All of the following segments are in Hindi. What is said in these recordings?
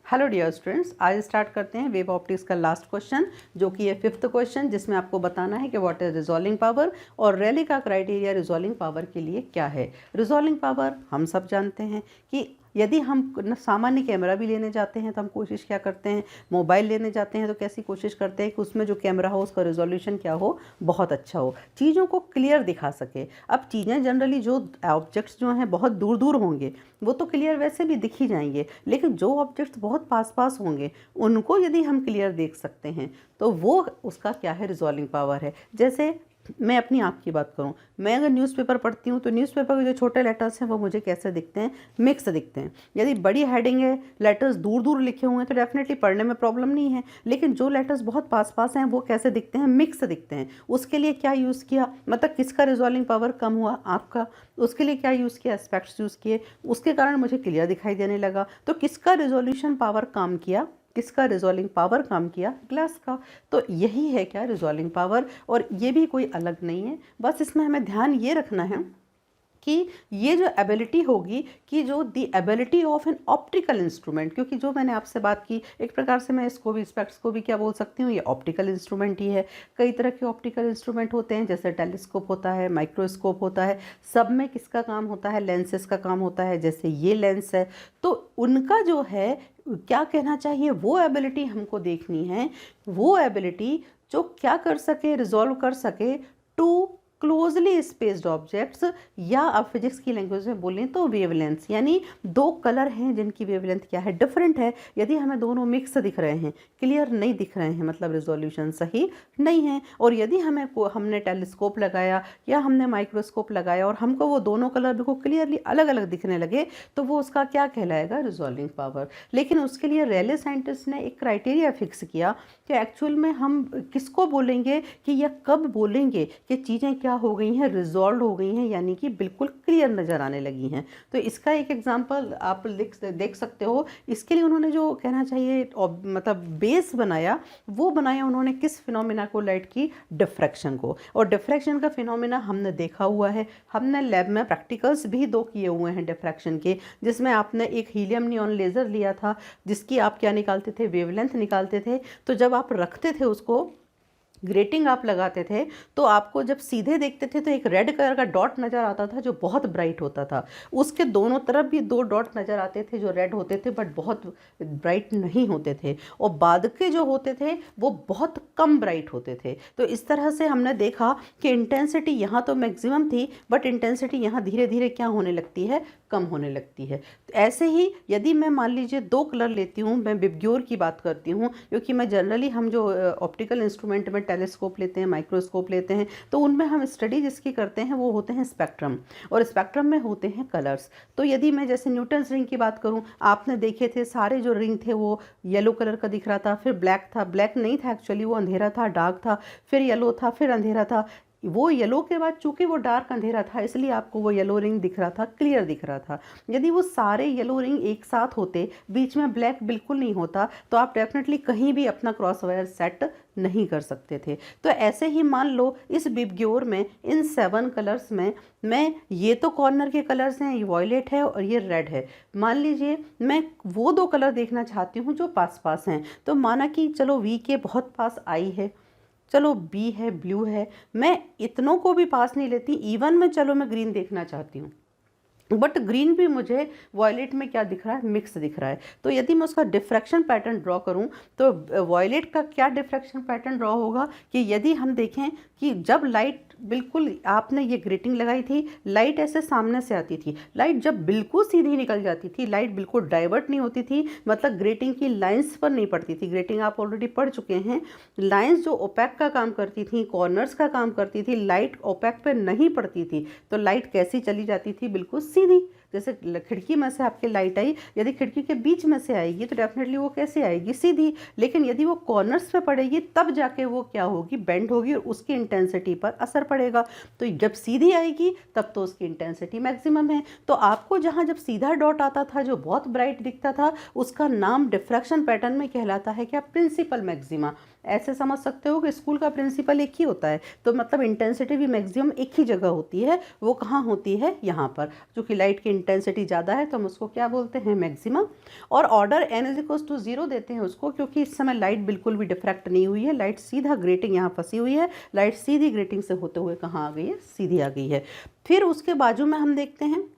हेलो डियर स्टूडेंट्स, आज स्टार्ट करते हैं वेव ऑप्टिक्स का लास्ट क्वेश्चन, जो कि है 5th क्वेश्चन, जिसमें आपको बताना है कि व्हाट इज रिजॉल्विंग पावर और रैली का क्राइटेरिया रिजॉल्विंग पावर के लिए क्या है। रिजॉल्विंग पावर हम सब जानते हैं कि यदि हम सामान्य कैमरा भी लेने जाते हैं तो हम कोशिश क्या करते हैं, मोबाइल लेने जाते हैं तो कैसी कोशिश करते हैं कि उसमें जो कैमरा हो उसका रिजोल्यूशन क्या हो, बहुत अच्छा हो, चीज़ों को क्लियर दिखा सके। अब चीज़ें जनरली जो ऑब्जेक्ट्स जो हैं बहुत दूर दूर होंगे वो तो क्लियर वैसे भी दिख ही जाएंगे, लेकिन जो ऑब्जेक्ट्स बहुत पास पास होंगे उनको यदि हम क्लियर देख सकते हैं तो वो उसका क्या है, रिजॉल्विंग पावर है। जैसे मैं अपनी आँख की बात करूं, मैं अगर न्यूज़पेपर पढ़ती हूं तो न्यूज़पेपर के जो छोटे लेटर्स हैं वो मुझे कैसे दिखते हैं, मिक्स दिखते हैं। यदि बड़ी हेडिंग है, लेटर्स दूर दूर लिखे हुए हैं तो डेफिनेटली पढ़ने में प्रॉब्लम नहीं है, लेकिन जो लेटर्स बहुत पास पास हैं वो कैसे दिखते हैं, मिक्स दिखते हैं। उसके लिए क्या यूज़ किया, मतलब किसका रिजॉल्विंग पावर कम हुआ, आँख का। उसके लिए क्या यूज़ किया, एस्पेक्ट्स यूज़ किए, उसके कारण मुझे क्लियर दिखाई देने लगा। तो किसका रिजोल्यूशन पावर काम किया, किसका रिजॉल्विंग पावर काम किया, ग्लास का। तो यही है क्या, रिजॉल्विंग पावर। और ये भी कोई अलग नहीं है, बस इसमें हमें ध्यान ये रखना है कि ये जो एबिलिटी होगी कि जो the ability of an optical instrument, क्योंकि जो मैंने आपसे बात की एक प्रकार से मैं इसको भी, स्पेक्ट्स को भी क्या बोल सकती हूँ, ये ऑप्टिकल इंस्ट्रूमेंट ही है। कई तरह के ऑप्टिकल इंस्ट्रूमेंट होते हैं, जैसे टेलीस्कोप होता है, माइक्रोस्कोप होता है, सब में किसका काम होता है, लेंसेज का काम होता है। जैसे ये लेंस है तो उनका जो है क्या कहना चाहिए, वो एबिलिटी हमको देखनी है, वो एबिलिटी जो क्या कर सके, रिजॉल्व कर सके टू क्लोजली स्पेस्ड ऑब्जेक्ट्स, या अब फिजिक्स की लैंग्वेज में बोलें तो वेवलेंथ, यानी दो कलर हैं जिनकी वेवलेंथ क्या है, डिफरेंट है। यदि हमें दोनों मिक्स दिख रहे हैं, क्लियर नहीं दिख रहे हैं, मतलब रिजोल्यूशन सही नहीं है। और यदि हमने टेलीस्कोप लगाया या हमने माइक्रोस्कोप लगाया और हमको वो दोनों कलर बिल्कुल क्लियरली अलग अलग दिखने लगे तो वो उसका क्या कहलाएगा, रिजॉल्विंग पावर। लेकिन उसके लिए रेले साइंटिस्ट ने एक क्राइटेरिया फिक्स किया कि एक्चुअल में हम किसको बोलेंगे कि या कब बोलेंगे कि चीज़ें क्या हो गई हैं, रिजॉल्व हो गई हैं, यानी कि बिल्कुल क्लियर नज़र आने लगी हैं। तो इसका एक एग्जांपल आप देख सकते हो। इसके लिए उन्होंने जो कहना चाहिए मतलब बेस बनाया, वो बनाया उन्होंने किस फिनोमिना को, लाइट की डिफ्रैक्शन को। और डिफ्रैक्शन का फिनोमिना हमने देखा हुआ है, हमने लैब में प्रैक्टिकल्स भी 2 किए हुए हैं डिफ्रैक्शन के, जिसमें आपने एक हीलियम नियॉन लेज़र लिया था जिसकी आप क्या निकालते थे, वेवलेंथ निकालते थे। तो जब आप रखते थे उसको, ग्रेटिंग आप लगाते थे, तो आपको जब सीधे देखते थे तो एक रेड कलर का डॉट नज़र आता था जो बहुत ब्राइट होता था। उसके दोनों तरफ भी 2 डॉट नज़र आते थे जो रेड होते थे बट बहुत ब्राइट नहीं होते थे, और बाद के जो होते थे वो बहुत कम ब्राइट होते थे। तो इस तरह से हमने देखा कि इंटेंसिटी यहाँ तो मैक्सिमम थी बट इंटेंसिटी यहाँ धीरे धीरे क्या होने लगती है, कम होने लगती है। तो ऐसे ही यदि मैं मान लीजिए 2 कलर लेती हूँ, मैं विबग्योर की बात करती हूँ, क्योंकि मैं जनरली हम जो ऑप्टिकल इंस्ट्रूमेंट में टेलीस्कोप लेते हैं, माइक्रोस्कोप लेते हैं, तो उनमें हम स्टडी जिसकी करते हैं वो होते हैं स्पेक्ट्रम, और स्पेक्ट्रम में होते हैं कलर्स। तो यदि मैं जैसे न्यूटन्स रिंग की बात करूं, आपने देखे थे सारे जो रिंग थे वो येलो कलर का दिख रहा था, फिर ब्लैक था, ब्लैक नहीं था एक्चुअली, वो अंधेरा था, डार्क था, फिर येलो था, फिर अंधेरा था। वो येलो के बाद चूंकि वो डार्क अंधेरा था इसलिए आपको वो येलो रिंग दिख रहा था, क्लियर दिख रहा था। यदि वो सारे येलो रिंग एक साथ होते, बीच में ब्लैक बिल्कुल नहीं होता, तो आप डेफिनेटली कहीं भी अपना क्रॉस वायर सेट नहीं कर सकते थे। तो ऐसे ही मान लो इस विबग्योर में इन 7 कलर्स में मैं, ये तो कॉर्नर के कलर्स हैं, ये वॉयलेट है और ये रेड है, मान लीजिए मैं वो 2 कलर देखना चाहती हूँ जो पास पास हैं। तो माना कि चलो वी के बहुत पास आई है, चलो बी है, ब्लू है, मैं इतनों को भी पास नहीं लेती, इवन में चलो मैं ग्रीन देखना चाहती हूँ, बट ग्रीन भी मुझे वॉयलेट में क्या दिख रहा है, मिक्स दिख रहा है। तो यदि मैं उसका डिफ्रैक्शन पैटर्न ड्रॉ करूं तो वॉयलेट का क्या डिफ्रैक्शन पैटर्न ड्रॉ होगा कि यदि हम देखें कि जब लाइट बिल्कुल, आपने ये ग्रेटिंग लगाई थी, लाइट ऐसे सामने से आती थी, लाइट जब बिल्कुल सीधी निकल जाती थी, लाइट बिल्कुल डाइवर्ट नहीं होती थी, मतलब ग्रेटिंग की लाइंस पर नहीं पड़ती थी। ग्रेटिंग आप ऑलरेडी पढ़ चुके हैं, लाइंस जो ओपैक का काम करती थी, कॉर्नर्स का काम करती थी, लाइट ओपैक पे नहीं पड़ती थी, तो लाइट कैसी चली जाती थी, बिल्कुल सीधी। जैसे खिड़की में से आपकी लाइट आई, यदि खिड़की के बीच में से आएगी तो डेफिनेटली वो कैसे आएगी, सीधी। लेकिन यदि वो कॉर्नर्स पे पड़ेगी तब जाके वो क्या होगी, बेंड होगी और उसकी इंटेंसिटी पर असर पड़ेगा। तो जब सीधी आएगी तब तो उसकी इंटेंसिटी मैक्सिमम है। तो आपको जहाँ जब सीधा डॉट आता था जो बहुत ब्राइट दिखता था, उसका नाम डिफ्रैक्शन पैटर्न में कहलाता है क्या, प्रिंसिपल मैक्सिमा। ऐसे समझ सकते हो कि स्कूल का प्रिंसिपल एक ही होता है, तो मतलब इंटेंसिटी भी मैक्सिमम एक ही जगह होती है। वो कहाँ होती है, यहाँ पर, जो कि लाइट की इंटेंसिटी ज़्यादा है तो हम उसको क्या बोलते हैं, मैक्सिमा। और ऑर्डर n=0 देते हैं उसको, क्योंकि इस समय लाइट बिल्कुल भी डिफ्रैक्ट नहीं हुई है, लाइट सीधा ग्रेटिंग यहाँ फंसी हुई है, लाइट सीधी ग्रेटिंग से होते हुए कहाँ आ गई है, सीधी आ गई है। फिर उसके बाजू में हम देखते हैं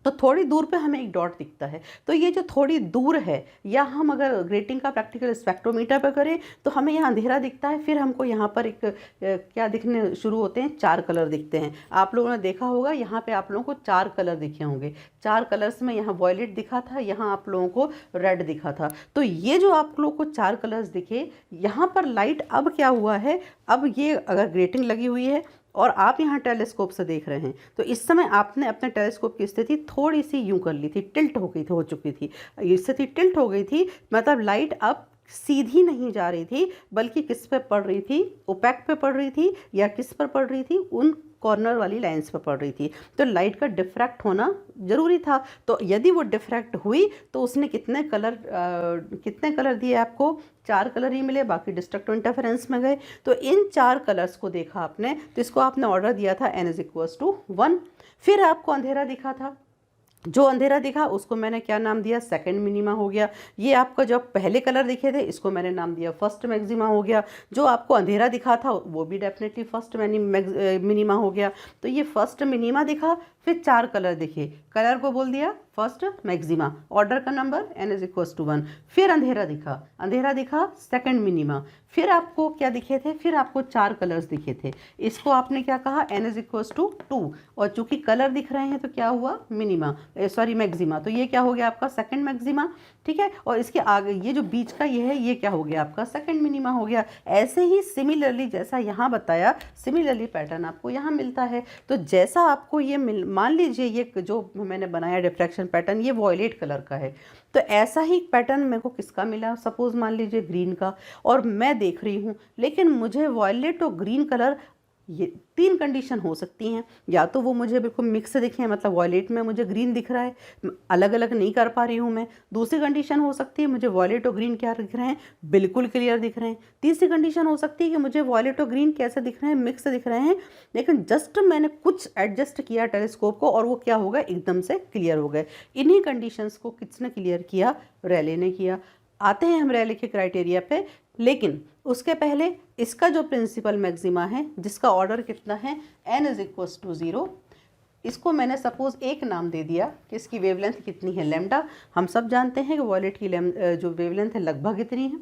तो थोड़ी दूर पे हमें एक डॉट दिखता है। तो ये जो थोड़ी दूर है, या हम अगर ग्रेटिंग का प्रैक्टिकल स्पेक्ट्रोमीटर पर करें तो हमें यहाँ अंधेरा दिखता है, फिर हमको यहाँ पर एक क्या दिखने शुरू होते हैं, 4 कलर दिखते हैं। आप लोगों ने देखा होगा यहाँ पे आप लोगों को 4 कलर दिखे होंगे। 4 कलर्स में यहाँ वॉयलेट दिखा था, यहाँ आप लोगों को रेड दिखा था। तो ये जो आप लोगों को 4 कलर्स दिखे, यहाँ पर लाइट अब क्या हुआ है, अब ये अगर ग्रेटिंग लगी हुई है और आप यहाँ टेलीस्कोप से देख रहे हैं, तो इस समय आपने अपने टेलीस्कोप की स्थिति थोड़ी सी यूं कर ली थी, टिल्ट हो गई थी, हो चुकी थी, स्थिति टिल्ट हो गई थी, मतलब लाइट अब सीधी नहीं जा रही थी, बल्कि किस पे पड़ रही थी, ओपेक पे पड़ रही थी, या किस पर पड़ रही थी, उन कॉर्नर वाली लाइंस पर पड़ रही थी। तो लाइट का डिफ्रैक्ट होना ज़रूरी था। तो यदि वो डिफ्रैक्ट हुई तो उसने कितने कलर दिए आपको, 4 कलर ही मिले, बाकी डिस्ट्रक्टिव इंटरफेरेंस में गए। तो इन 4 कलर्स को देखा आपने, तो इसको आपने ऑर्डर दिया था n=1। फिर आपको अंधेरा दिखा था, जो अंधेरा दिखा उसको मैंने क्या नाम दिया, सेकंड मिनिमा हो गया। ये आपका जो पहले कलर दिखे थे इसको मैंने नाम दिया फर्स्ट मैक्सिमा हो गया। जो आपको अंधेरा दिखा था वो भी डेफिनेटली फर्स्ट मिनिमा हो गया। तो ये फर्स्ट मिनिमा दिखा, फिर 4 कलर दिखे, कलर को बोल दिया फर्स्ट मैक्सिमा, ऑर्डर का नंबर n=1। फिर अंधेरा दिखा सेकंड मिनिमा। फिर आपको क्या दिखे थे, फिर आपको 4 कलर्स दिखे थे, इसको आपने क्या कहा, n=2। और चूंकि कलर दिख रहे हैं तो क्या हुआ, मैक्सिमा। तो ये क्या हो गया आपका सेकंड मैक्सिमा, ठीक है। और इसके आगे ये जो बीच का ये है, ये क्या हो गया आपका सेकंड मिनिमा हो गया। ऐसे ही सिमिलरली जैसा यहाँ बताया, सिमिलरली पैटर्न आपको यहाँ मिलता है। तो जैसा आपको ये मान लीजिए ये जो मैंने बनाया डिफ्रैक्शन पैटर्न, ये वॉयलेट कलर का है, तो ऐसा ही पैटर्न मेरे को किसका मिला, सपोज मान लीजिए ग्रीन का, और मैं देख रही हूँ, लेकिन मुझे वॉयलेट और ग्रीन कलर, ये 3 कंडीशन हो सकती हैं। या तो वो मुझे बिल्कुल मिक्स दिखे, मतलब वॉयलेट में मुझे ग्रीन दिख रहा है, अलग अलग नहीं कर पा रही हूँ मैं। दूसरी कंडीशन हो सकती है मुझे वॉयलेट और ग्रीन क्या दिख रहे हैं, बिल्कुल क्लियर दिख रहे हैं। तीसरी कंडीशन हो सकती है कि मुझे वॉयलेट और ग्रीन कैसे दिख रहे हैं, मिक्स दिख रहे हैं, लेकिन जस्ट मैंने कुछ एडजस्ट किया टेलीस्कोप को और वो क्या हो गया, एकदम से क्लियर हो गए। इन्हीं कंडीशंस को किसने क्लियर किया, रेले ने किया। आते हैं हम रेले के क्राइटेरिया पे, लेकिन उसके पहले इसका जो प्रिंसिपल मैक्सिमा है, जिसका ऑर्डर कितना है, n=0, इसको मैंने सपोज एक नाम दे दिया कि इसकी वेवलेंथ कितनी है, लैम्डा। हम सब जानते हैं कि वॉयलेट की जो वेवलेंथ है लगभग इतनी है।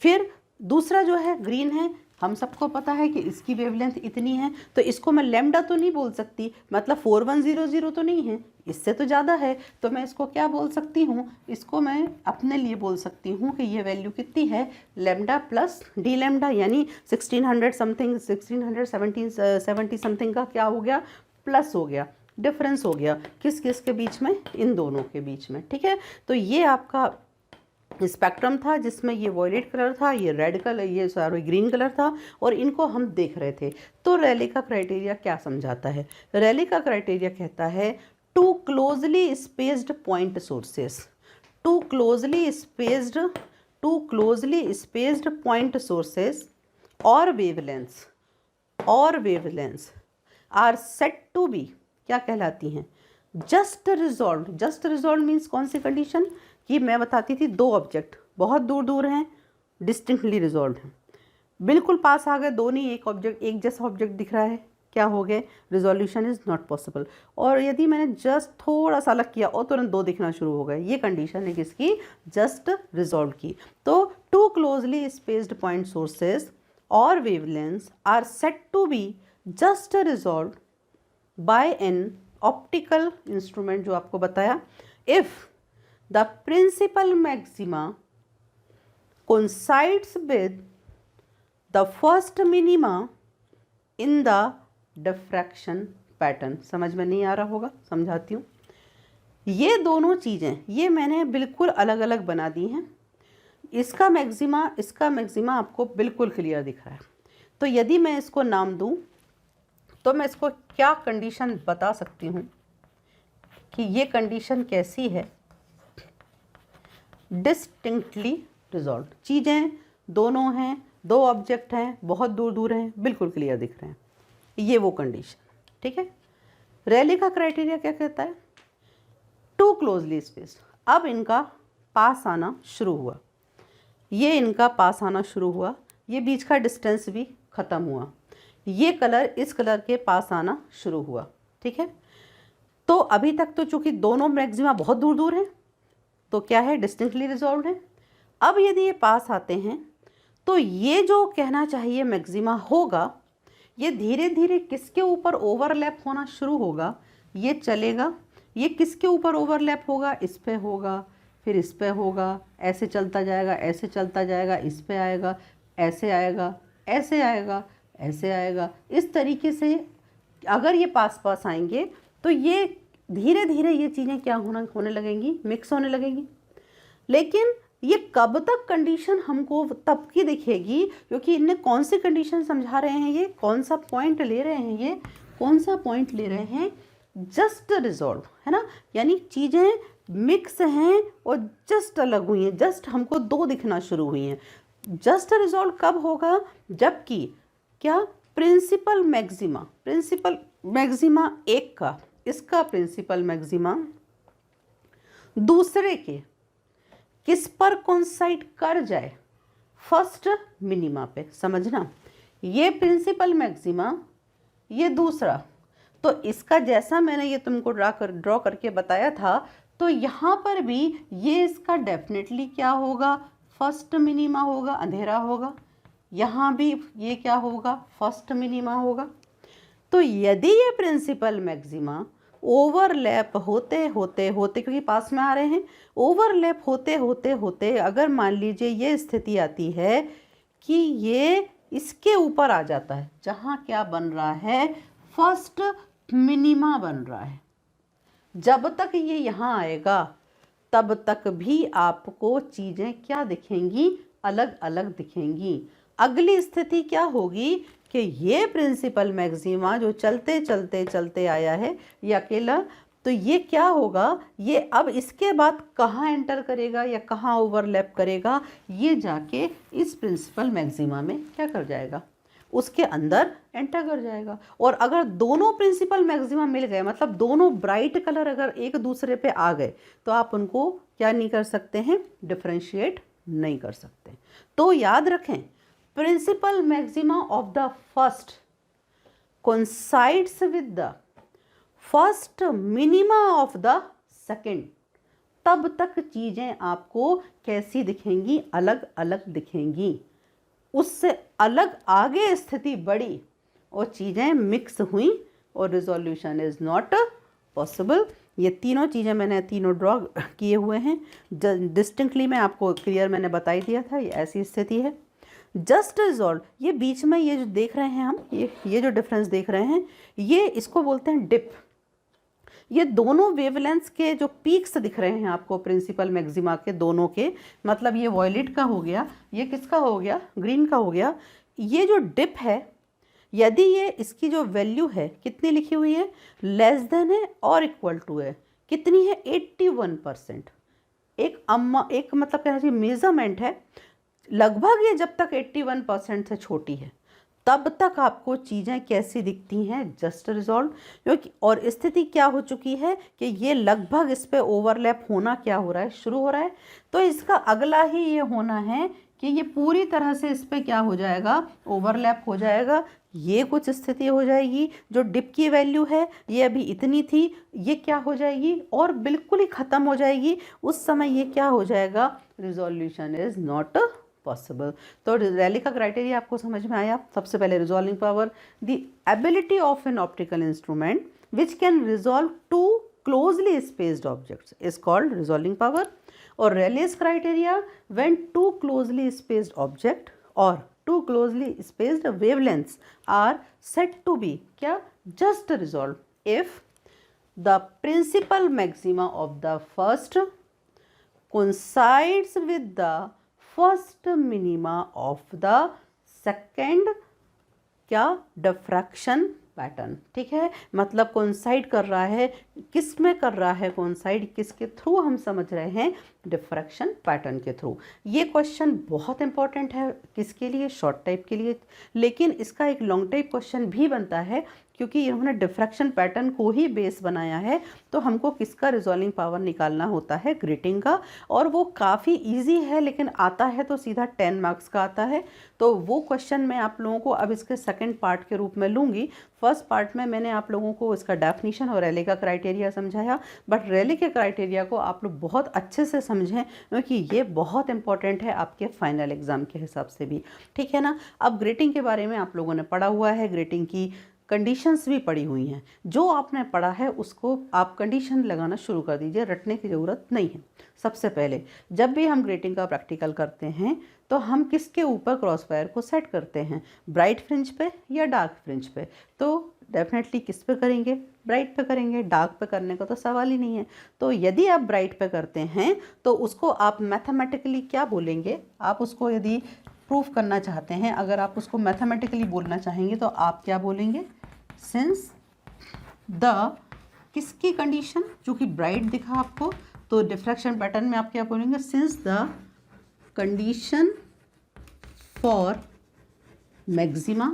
फिर दूसरा जो है ग्रीन है, हम सबको पता है कि इसकी वेवलेंथ इतनी है, तो इसको मैं लैम्डा तो नहीं बोल सकती, मतलब 4100 तो नहीं है, इससे तो ज़्यादा है। तो मैं इसको क्या बोल सकती हूँ, इसको मैं अपने लिए बोल सकती हूँ कि ये वैल्यू कितनी है, लैम्डा प्लस डी लैम्डा, यानी 1600 समथिंग, 1670 समथिंग का क्या हो गया, प्लस हो गया, डिफरेंस हो गया, किस किस के बीच में, इन दोनों के बीच में, ठीक है। तो ये आपका स्पेक्ट्रम था जिसमें ये वॉयलेट कलर था, ये रेड कलर, ये ग्रीन कलर था, और इनको हम देख रहे थे। तो रेले का क्राइटेरिया क्या समझाता है, रेले का क्राइटेरिया कहता है two closely spaced point sources, two closely spaced point sources और wavelengths are set to be, क्या कहलाती हैं, जस्ट रिजॉल्व मीन्स कौन सी कंडीशन, कि मैं बताती थी 2 ऑब्जेक्ट बहुत दूर दूर हैं, डिस्टिंक्टली रिजॉल्व हैं, बिल्कुल पास आ गए, 2 नहीं, एक जैसा ऑब्जेक्ट दिख रहा है, क्या हो गए, रिजोल्यूशन इज़ नॉट पॉसिबल। और यदि मैंने जस्ट थोड़ा सा अलग किया और तुरंत 2 दिखना शुरू हो गए, ये कंडीशन है किसकी, जस्ट रिजॉल्व की। तो two closely spaced point sources और wavelengths are set to be just resolve by an optical instrument, जो आपको बताया, if the principal maxima coincides with the first minima in the diffraction pattern। समझ में नहीं आ रहा होगा, समझाती हूँ। ये दोनों चीज़ें ये मैंने बिल्कुल अलग अलग बना दी हैं। इसका मैक्सिमा आपको बिल्कुल क्लियर दिख रहा है। तो यदि मैं इसको नाम दूँ तो मैं इसको क्या कंडीशन बता सकती हूँ कि ये कंडीशन कैसी है, डिस्टिंक्टली रिजॉल्व, चीज़ें दोनों हैं, 2 ऑब्जेक्ट हैं, बहुत दूर दूर हैं, बिल्कुल क्लियर दिख रहे हैं, ये वो कंडीशन, ठीक है। रेले का क्राइटेरिया क्या कहता है, टू क्लोजली स्पेस्ड, अब इनका पास आना शुरू हुआ, ये इनका पास आना शुरू हुआ, ये बीच का डिस्टेंस भी ख़त्म हुआ, ये कलर इस कलर के पास आना शुरू हुआ, ठीक है। तो अभी तक तो चूंकि दोनों मैक्सिमा बहुत दूर दूर हैं तो क्या है, डिस्टिंक्टली रिजॉल्व है। अब यदि ये पास आते हैं तो ये जो कहना चाहिए मैक्सिमा होगा, ये धीरे धीरे किसके ऊपर ओवरलैप होना शुरू होगा, ये चलेगा, ये किसके ऊपर ओवरलैप होगा, इस पे होगा, फिर इस पे होगा, ऐसे चलता जाएगा, ऐसे चलता जाएगा, इस पे आएगा, ऐसे आएगा, ऐसे आएगा, ऐसे आएगा। इस तरीके से अगर ये पास पास आएंगे तो ये धीरे धीरे ये चीज़ें क्या होने लगेंगी, मिक्स होने लगेंगी। लेकिन ये कब तक कंडीशन हमको तब की दिखेगी, क्योंकि इनने कौन सी कंडीशन समझा रहे हैं, ये कौन सा पॉइंट ले रहे हैं, ये कौन सा पॉइंट ले रहे हैं, जस्ट रिजॉल्व, है ना। यानी चीज़ें मिक्स हैं और जस्ट अलग हुई हैं, जस्ट हमको दो दिखना शुरू हुई हैं। जस्ट रिजॉल्व कब होगा, जबकि क्या प्रिंसिपल मैक्सिमा एक का, इसका प्रिंसिपल मैक्सिमा दूसरे के किस पर कोइंसाइड कर जाए, फर्स्ट मिनिमा पे। समझना, ये प्रिंसिपल मैक्सिमा, ये दूसरा, तो इसका जैसा मैंने ये तुमको ड्रॉ करके बताया था, तो यहाँ पर भी ये इसका डेफिनेटली क्या होगा, फर्स्ट मिनिमा होगा, अंधेरा होगा। यहाँ भी ये क्या होगा, फर्स्ट मिनिमा होगा। तो यदि ये प्रिंसिपल मैक्सिमा ओवरलैप होते होते होते, क्योंकि पास में आ रहे हैं, ओवरलैप होते होते होते अगर मान लीजिए ये स्थिति आती है कि ये इसके ऊपर आ जाता है, जहाँ क्या बन रहा है, फर्स्ट मिनिमा बन रहा है, जब तक ये यहाँ आएगा तब तक भी आपको चीज़ें क्या दिखेंगी, अलग अलग दिखेंगी। अगली स्थिति क्या होगी कि ये प्रिंसिपल मैक्सिमा जो चलते चलते चलते आया है ये अकेला, तो ये क्या होगा, ये अब इसके बाद कहाँ एंटर करेगा या कहाँ ओवरलैप करेगा, ये जाके इस प्रिंसिपल मैक्सिमा में क्या कर जाएगा, उसके अंदर एंटर कर जाएगा। और अगर दोनों प्रिंसिपल मैक्सिमा मिल गए, मतलब दोनों ब्राइट कलर अगर एक दूसरे पे आ गए, तो आप उनको क्या नहीं कर सकते हैं, डिफरेंशिएट नहीं कर सकते। तो याद रखें, principal maxima of the first coincides with the first minima of the second, तब तक चीज़ें आपको कैसी दिखेंगी, अलग अलग दिखेंगी। उससे अलग आगे स्थिति बढ़ी और चीज़ें मिक्स हुई और रिजोल्यूशन इज़ नॉट पॉसिबल। ये तीनों चीज़ें मैंने तीनों ड्रॉ किए हुए हैं डिस्टिंक्टली, मैं आपको क्लियर मैंने बता ही दिया था, ये ऐसी स्थिति है। जस्ट रिजॉल्व, ये बीच में ये जो देख रहे हैं हम, ये जो डिफरेंस देख रहे हैं, ये इसको बोलते हैं डिप। ये दोनों वेवलेंथ्स के जो पीक्स दिख रहे हैं आपको प्रिंसिपल मैक्सिमा के दोनों के, मतलब ये वॉयलेट का हो गया, ये किसका हो गया, ग्रीन का हो गया। ये जो डिप है, यदि ये इसकी जो वैल्यू है कितनी लिखी हुई है, लेस देन है और इक्वल टू है, कितनी है, 81%। एक मतलब कहना चाहिए मेजरमेंट है, लगभग ये जब तक 81% से छोटी है तब तक आपको चीज़ें कैसी दिखती हैं, जस्ट रिजॉल्व। क्योंकि और स्थिति क्या हो चुकी है कि ये लगभग इस पे ओवरलैप होना क्या हो रहा है, शुरू हो रहा है। तो इसका अगला ही ये होना है कि ये पूरी तरह से इस पे क्या हो जाएगा, ओवरलैप हो जाएगा। ये कुछ स्थिति हो जाएगी, जो डिप की वैल्यू है ये अभी इतनी थी, ये क्या हो जाएगी और बिल्कुल ही ख़त्म हो जाएगी। उस समय ये क्या हो जाएगा, रिजोल्यूशन इज़ नॉट पॉसिबल। तो रैली का क्राइटेरिया आपको समझ में आया। सबसे पहले resolving power, the ability of an optical instrument which can resolve two closely spaced objects is called resolving power. और Rayleigh's criteria, when two closely spaced object or two closely spaced wavelengths are said to be क्या, just resolve if the principal maxima of the first coincides with the first minima of the second क्या, डिफ्रैक्शन पैटर्न। ठीक है, मतलब कोइंसाइड कर रहा है, किस में कर रहा है कोइंसाइड, किसके थ्रू हम समझ रहे हैं, डिफ्रैक्शन पैटर्न के थ्रू। ये क्वेश्चन बहुत इंपॉर्टेंट है, किसके लिए, शॉर्ट टाइप के लिए, लेकिन इसका एक लॉन्ग टाइप क्वेश्चन भी बनता है क्योंकि इन्होंने डिफ्रैक्शन पैटर्न को ही बेस बनाया है, तो हमको किसका रिजॉल्विंग पावर निकालना होता है, ग्रेटिंग का। और वो काफ़ी इजी है, लेकिन आता है तो सीधा 10 मार्क्स का आता है। तो वो क्वेश्चन मैं आप लोगों को अब इसके सेकंड पार्ट के रूप में लूँगी। फर्स्ट पार्ट में मैंने आप लोगों को इसका डेफिनेशन और रैली का क्राइटेरिया समझाया, बट रैली के क्राइटेरिया को आप लोग बहुत अच्छे से समझें, क्योंकि ये बहुत इंपॉर्टेंट है आपके फाइनल एग्ज़ाम के हिसाब से भी, ठीक है ना। अब ग्रेटिंग के बारे में आप लोगों ने पढ़ा हुआ है, ग्रेटिंग की कंडीशंस भी पड़ी हुई हैं। जो आपने पढ़ा है उसको आप कंडीशन लगाना शुरू कर दीजिए, रटने की ज़रूरत नहीं है। सबसे पहले जब भी हम ग्रेटिंग का प्रैक्टिकल करते हैं तो हम किसके ऊपर क्रॉस वायर को सेट करते हैं, ब्राइट फ्रिंज पे या डार्क फ्रिंज पे। तो डेफिनेटली किस पे करेंगे, ब्राइट पे करेंगे, डार्क पे करने का तो सवाल ही नहीं है। तो यदि आप ब्राइट पे करते हैं तो उसको आप मैथमेटिकली क्या बोलेंगे, आप उसको यदि प्रूफ करना चाहते हैं, अगर आप उसको मैथमेटिकली बोलना चाहेंगे तो आप क्या बोलेंगे, सिंस द किसकी कंडीशन, जो कि ब्राइट दिखा आपको, तो डिफ्रैक्शन पैटर्न में आप क्या बोलेंगे, since the condition for maxima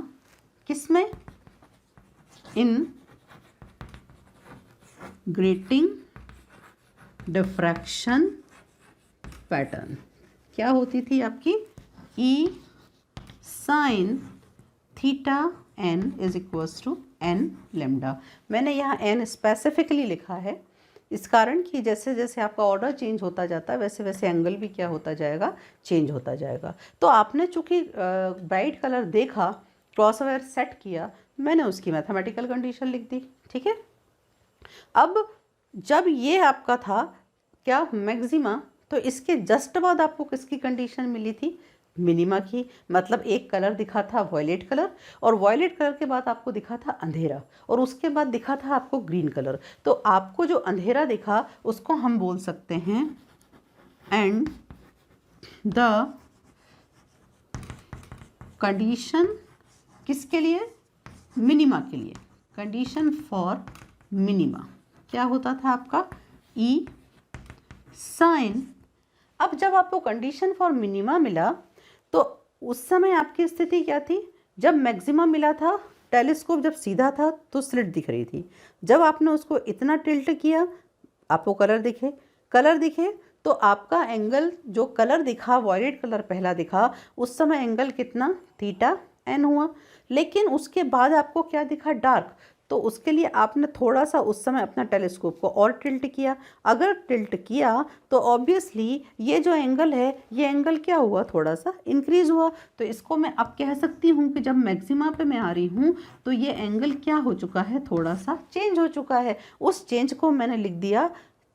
किसमें, इन ग्रेटिंग डिफ्रैक्शन पैटर्न क्या होती थी आपकी, e sine theta n is equals to n lambda. मैंने यहाँ एन स्पेसिफिकली लिखा है इस कारण कि जैसे जैसे आपका ऑर्डर चेंज होता जाता है वैसे वैसे एंगल भी क्या होता जाएगा, चेंज होता जाएगा। तो आपने चूँकि ब्राइट कलर देखा, क्रॉस वायर सेट किया, मैंने उसकी मैथमेटिकल कंडीशन लिख दी, ठीक है। अब जब ये आपका था क्या, मैक्सिमा, तो इसके जस्ट बाद आपको किसकी कंडीशन मिली थी, मिनिमा की। मतलब एक कलर दिखा था वॉयलेट कलर, और वॉयलेट कलर के बाद आपको दिखा था अंधेरा, और उसके बाद दिखा था आपको ग्रीन कलर। तो आपको जो अंधेरा दिखा उसको हम बोल सकते हैं एंड द कंडीशन किसके लिए, मिनिमा के लिए, कंडीशन फॉर मिनिमा क्या होता था आपका, ई साइन। अब जब आपको कंडीशन फॉर मिनिमा मिला तो उस समय आपकी स्थिति क्या थी, जब मैक्सिमा मिला था टेलीस्कोप जब सीधा था तो स्लिट दिख रही थी, जब आपने उसको इतना टिल्ट किया आपको कलर दिखे तो आपका एंगल जो कलर दिखा, वॉयलेट कलर पहला दिखा, उस समय एंगल कितना, थीटा एन हुआ। लेकिन उसके बाद आपको क्या दिखा, डार्क, तो उसके लिए आपने थोड़ा सा उस समय अपना टेलीस्कोप को और टिल्ट किया। अगर टिल्ट किया तो ऑब्वियसली ये जो एंगल है, ये एंगल क्या हुआ, थोड़ा सा इंक्रीज़ हुआ। तो इसको मैं अब कह सकती हूँ कि जब मैक्सिमा पे मैं आ रही हूँ तो ये एंगल क्या हो चुका है, थोड़ा सा चेंज हो चुका है। उस चेंज को मैंने लिख दिया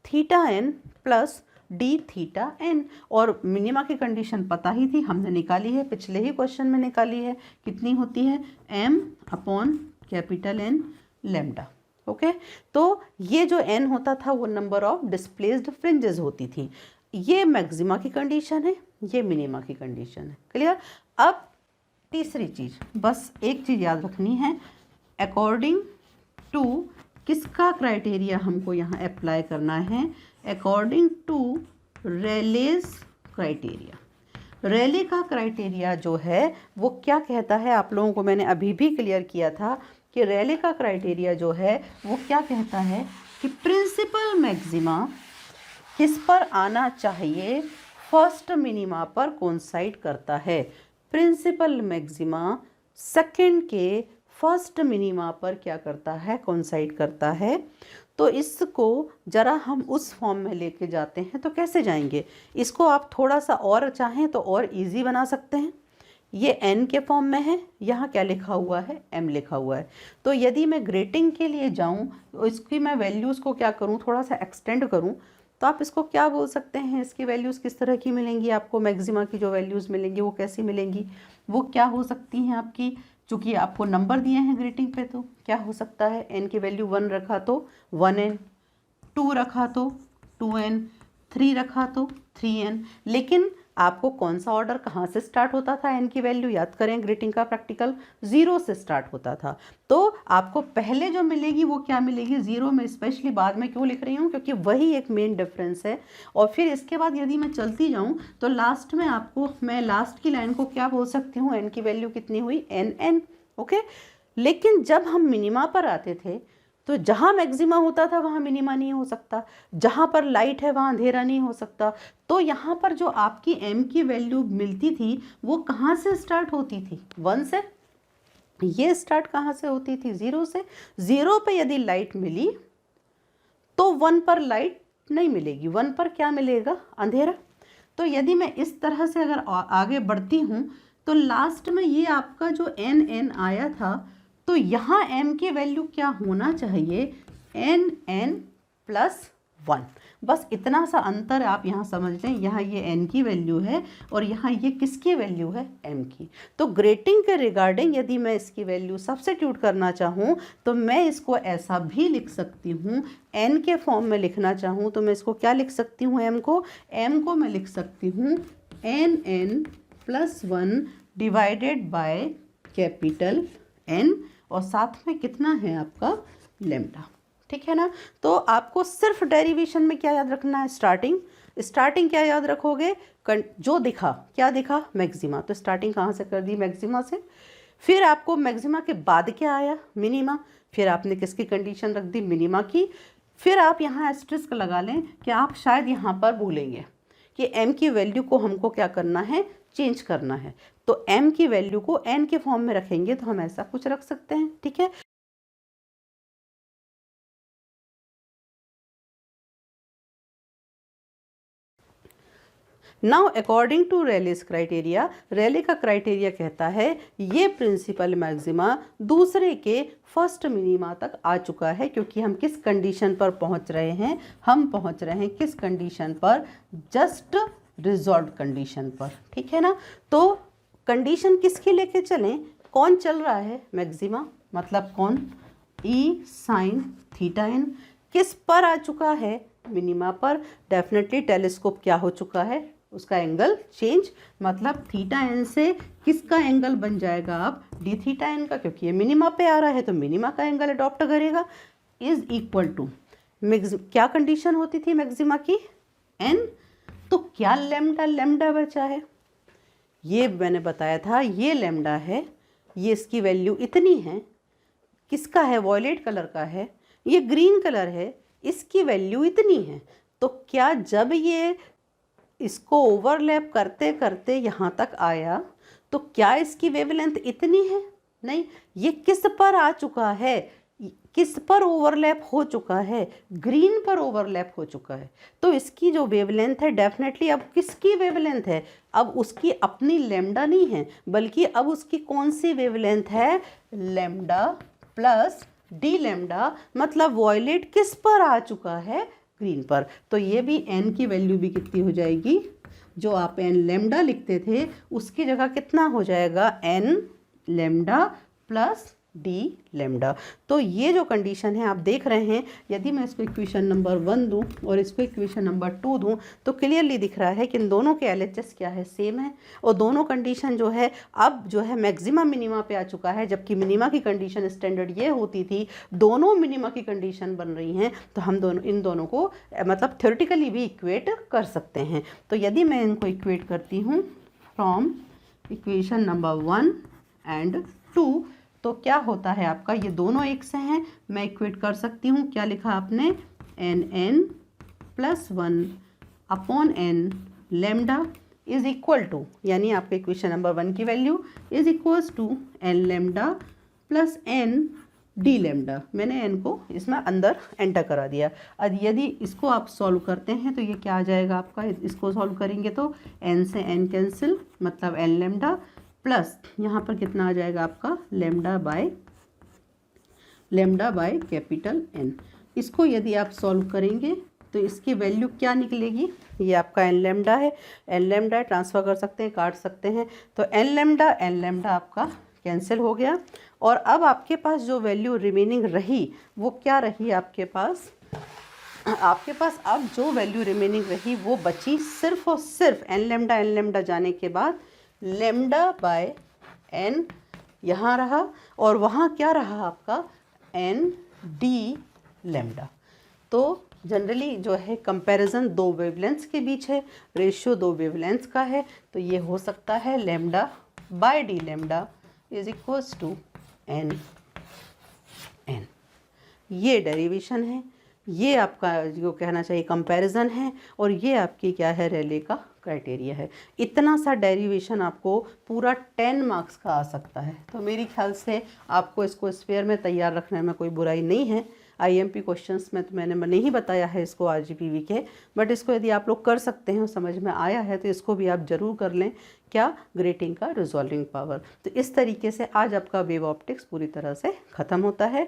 theta N plus D theta N. और मिनिमा की कंडीशन पता ही थी, हमने निकाली है, पिछले ही क्वेश्चन में निकाली है, कितनी होती है, m upon capital N lambda. Okay, तो ये जो n होता था वो नंबर ऑफ डिस्प्लेस्ड फ्रिंजेस होती थी। ये मैक्सिमा की कंडीशन है, ये मिनिमा की कंडीशन है। क्लियर। अब तीसरी चीज़, बस एक चीज़ याद रखनी है, अकॉर्डिंग टू किसका क्राइटेरिया हमको यहाँ अप्लाई करना है, अकॉर्डिंग टू रेलेज क्राइटेरिया। रेले का क्राइटेरिया जो है वो क्या कहता है, आप लोगों को मैंने अभी भी क्लियर किया था कि रेले का क्राइटेरिया जो है वो क्या कहता है कि प्रिंसिपल मैक्सिमा किस पर आना चाहिए, फर्स्ट मिनिमा पर कोइंसाइड करता है। प्रिंसिपल मैक्सिमा सेकंड के फर्स्ट मिनिमा पर क्या करता है, कोइंसाइड करता है। तो इसको ज़रा हम उस फॉर्म में लेके जाते हैं तो कैसे जाएंगे, इसको आप थोड़ा सा और चाहें तो और इजी बना सकते हैं। ये n के फॉर्म में है, यहाँ क्या लिखा हुआ है, m लिखा हुआ है। तो यदि मैं ग्रेटिंग के लिए जाऊँ तो इसकी मैं वैल्यूज़ को क्या करूँ, थोड़ा सा एक्सटेंड करूँ, तो आप इसको क्या बोल सकते हैं, इसकी वैल्यूज़ किस तरह की मिलेंगी आपको, मैक्सिमा की जो वैल्यूज़ मिलेंगी वो कैसी मिलेंगी, वो क्या हो सकती हैं आपकी, चूँकि आपको नंबर दिए हैं ग्रेटिंग पे, तो क्या हो सकता है, n की वैल्यू 1 रखा तो 1n, 2 रखा तो 2n, 3 रखा तो 3n। लेकिन आपको कौन सा ऑर्डर कहाँ से स्टार्ट होता था, n की वैल्यू याद करें, ग्रेटिंग का प्रैक्टिकल 0 से स्टार्ट होता था। तो आपको पहले जो मिलेगी वो क्या मिलेगी, 0 में, स्पेशली बाद में क्यों लिख रही हूँ, क्योंकि वही एक मेन डिफरेंस है। और फिर इसके बाद यदि मैं चलती जाऊँ तो लास्ट में आपको मैं लास्ट की लाइन को क्या बोल सकती हूँ, n की वैल्यू कितनी हुई, nn। ओके, लेकिन जब हम मिनिमा पर आते थे तो जहाँ मैक्सिमा होता था वहाँ मिनिमा नहीं हो सकता, जहाँ पर लाइट है वहाँ अंधेरा नहीं हो सकता। तो यहाँ पर जो आपकी m की वैल्यू मिलती थी वो कहाँ से स्टार्ट होती थी? 1 से। ये स्टार्ट कहाँ से होती थी? 0 से। 0 पे यदि लाइट मिली तो 1 पर लाइट नहीं मिलेगी, 1 पर क्या मिलेगा? अंधेरा। तो यदि मैं इस तरह से अगर आगे बढ़ती हूँ तो लास्ट में ये आपका जो n आया था, तो यहाँ m की वैल्यू क्या होना चाहिए? n+1। बस इतना सा अंतर आप यहाँ समझ लें, यहाँ ये n की वैल्यू है और यहाँ ये किसकी वैल्यू है? m की। तो ग्रेटिंग के रिगार्डिंग यदि मैं इसकी वैल्यू सब्स्टिट्यूट करना चाहूँ तो मैं इसको ऐसा भी लिख सकती हूँ, n के फॉर्म में लिखना चाहूँ तो मैं इसको क्या लिख सकती हूँ? m को मैं लिख सकती हूँ n+1 divided by capital N और साथ में कितना है आपका? लैम्डा। ठीक है ना। तो आपको सिर्फ डेरिवेशन में क्या याद रखना है? स्टार्टिंग क्या याद रखोगे? जो दिखा, क्या दिखा? मैक्सिमा। तो स्टार्टिंग कहाँ से कर दी? मैक्सिमा से। फिर आपको मैक्सिमा के बाद क्या आया? मिनिमा। फिर आपने किसकी कंडीशन रख दी? मिनिमा की। फिर आप यहाँ एस्टेरिस्क लगा लें कि आप शायद यहाँ पर भूलेंगे कि m की वैल्यू को हमको क्या करना है? चेंज करना है। तो m की वैल्यू को n के फॉर्म में रखेंगे तो हम ऐसा कुछ रख सकते हैं। ठीक है। नाउ अकॉर्डिंग टू रेलेस क्राइटेरिया, रेले का क्राइटेरिया कहता है ये प्रिंसिपल मैक्सिमा दूसरे के फर्स्ट मिनिमा तक आ चुका है, क्योंकि हम किस कंडीशन पर पहुंच रहे हैं? हम पहुंच रहे हैं किस कंडीशन पर? जस्ट रिजॉल्व कंडीशन पर। ठीक है ना। तो कंडीशन किसकी लेके चलें? कौन चल रहा है? मैक्सिमा। मतलब कौन? E sin theta n। किस पर आ चुका है? मिनिमा पर। डेफिनेटली टेलीस्कोप क्या हो चुका है? उसका एंगल चेंज। मतलब थीटा n से किसका एंगल बन जाएगा? आप d थीटा n का, क्योंकि ये मिनिमा पे आ रहा है तो मिनिमा का एंगल अडॉप्ट करेगा। इज इक्वल टू क्या कंडीशन होती थी मैक्सिमा की? n। तो क्या लैम्डा बचा है? ये मैंने बताया था, ये लैम्डा है, ये इसकी वैल्यू इतनी है। किसका है? वॉयलेट कलर का है। ये ग्रीन कलर है, इसकी वैल्यू इतनी है। तो क्या जब ये इसको ओवरलैप करते करते यहाँ तक आया तो क्या इसकी वेवलेंथ इतनी है? नहीं। ये किस पर आ चुका है? किस पर ओवरलैप हो चुका है? ग्रीन पर ओवरलैप हो चुका है। तो इसकी जो वेवलेंथ है डेफिनेटली अब किसकी वेवलेंथ है? अब उसकी अपनी लैम्डा नहीं है, बल्कि अब उसकी कौन सी वेवलेंथ है? Lambda plus D lambda. मतलब वॉयलेट किस पर आ चुका है? ग्रीन पर। तो ये भी n की वैल्यू भी कितनी हो जाएगी? जो आप n लैम्डा लिखते थे उसकी जगह कितना हो जाएगा? n lambda plus D lambda. तो ये जो कंडीशन है आप देख रहे हैं, यदि मैं इसको इक्वेशन नंबर 1 दूं और इसको इक्वेशन नंबर 2 दूं तो क्लियरली दिख रहा है कि इन दोनों के LHS क्या है? सेम है। और दोनों कंडीशन जो है अब जो है मैक्सिमा मिनिमा पे आ चुका है, जबकि मिनिमा की कंडीशन स्टैंडर्ड ये होती थी। दोनों मिनिमा की कंडीशन बन रही हैं, तो हम इन दोनों को मतलब थ्योरेटिकली भी इक्वेट कर सकते हैं। तो यदि मैं इनको इक्वेट करती हूँ फ्रॉम इक्वेशन नंबर 1 एंड 2 तो क्या होता है आपका? ये दोनों एक से हैं, मैं इक्वेट कर सकती हूँ। क्या लिखा आपने? n+1 upon n lambda is equal to, यानी आपके इक्वेशन नंबर 1 की value is equals to n lambda plus n D lambda. मैंने n को इसमें अंदर एंटर करा दिया। अब यदि इसको आप सॉल्व करते हैं तो ये क्या आ जाएगा आपका? इसको सॉल्व करेंगे तो n से n कैंसिल, मतलब n लैम्डा प्लस यहाँ पर कितना आ जाएगा आपका? Lambda by capital N। इसको यदि आप सॉल्व करेंगे तो इसकी वैल्यू क्या निकलेगी? ये आपका n लैम्डा है, ट्रांसफ़र कर सकते हैं, काट सकते हैं। तो n लैम्डा आपका कैंसिल हो गया। और अब आपके पास जो वैल्यू रिमेनिंग रही वो क्या रही? आपके पास अब जो वैल्यू रिमेनिंग रही वो बची सिर्फ और सिर्फ n लैम्डा जाने के बाद लैम्डा बाय n यहाँ रहा, और वहाँ क्या रहा आपका? n D lambda. तो जनरली जो है कंपैरिजन दो वेवलेंथ्स के बीच है, रेशियो दो वेवलेंथ्स का है, तो ये हो सकता है lambda by D lambda is equals to n N. ये डेरिवेशन है, ये आपका जो कहना चाहिए कंपैरिजन है, और ये आपकी क्या है, रैले का क्राइटेरिया है। इतना सा डेरिवेशन आपको पूरा 10 मार्क्स का आ सकता है। तो मेरी ख्याल से आपको इसको स्पेयर में तैयार रखने में कोई बुराई नहीं है। आईएमपी क्वेश्चंस में तो मैंने नहीं बताया है इसको आरजीपीवी के, बट इसको यदि आप लोग कर सकते हैं और समझ में आया है तो इसको भी आप ज़रूर कर लें। क्या, ग्रेटिंग का रिजॉल्विंग पावर। तो इस तरीके से आज आपका वेव ऑप्टिक्स पूरी तरह से ख़त्म होता है।